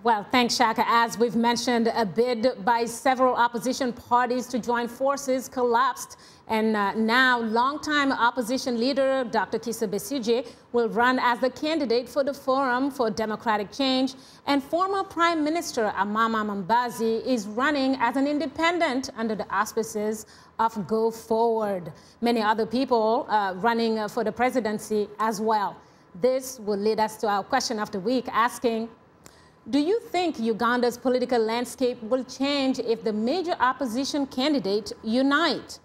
Well, thanks, Shaka. As we've mentioned, a bid by several opposition parties to join forces collapsed. And now longtime opposition leader Dr. Kizza Besigye will run as the candidate for the Forum for Democratic Change. And former Prime Minister Amama Mbabazi is running as an independent under the auspices of Go Forward. Many other people running for the presidency as well. This will lead us to our question of the week, asking, do you think Uganda's political landscape will change if the major opposition candidates unite?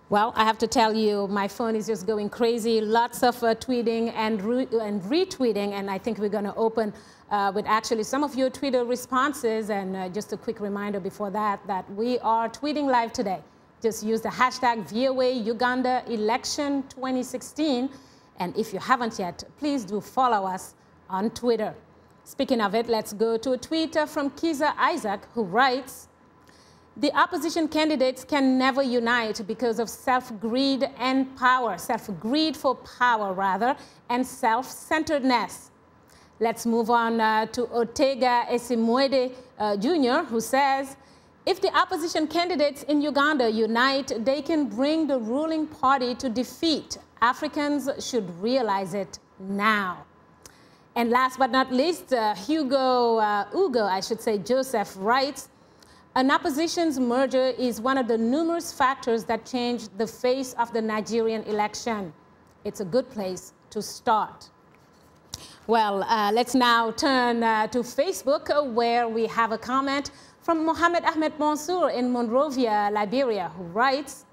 Well, I have to tell you, my phone is just going crazy. Lots of tweeting and retweeting, and I think we're going to open with actually some of your Twitter responses. And just a quick reminder before that, that we are tweeting live today. Just use the hashtag VOA Uganda Election 2016. And if you haven't yet, please do follow us on Twitter. Speaking of it, let's go to a tweet from Kiza Isaac, who writes, the opposition candidates can never unite because of self-greed and power, self-greed for power, rather, and self-centeredness. Let's move on to Ortega Esimwede Jr., who says, if the opposition candidates in Uganda unite, they can bring the ruling party to defeat. Africans should realize it now. And last but not least, Joseph writes, an opposition's merger is one of the numerous factors that changed the face of the Nigerian election. It's a good place to start. Well, let's now turn to Facebook, where we have a comment from Mohamed Ahmed Mansour in Monrovia, Liberia, who writes,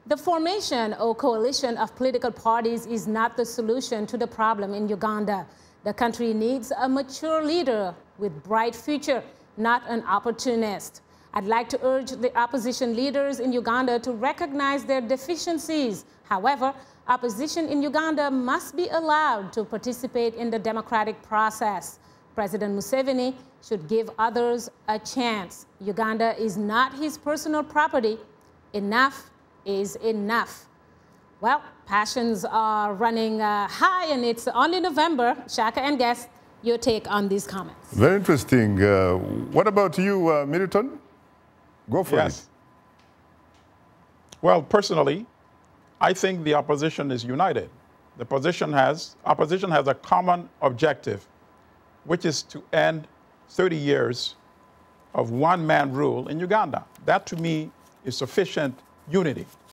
the formation or coalition of political parties is not the solution to the problem in Uganda. The country needs a mature leader with bright future, not an opportunist. I'd like to urge the opposition leaders in Uganda to recognize their deficiencies. However, opposition in Uganda must be allowed to participate in the democratic process. President Museveni should give others a chance. Uganda is not his personal property. Enough is enough. Well, passions are running high, and it's only November. Shaka and guests, your take on these comments. Very interesting. What about you, Middleton? Go for it. Well, personally, I think the opposition is united. The opposition has a common objective, which is to end 30 years of one-man rule in Uganda. That, to me, is sufficient unity.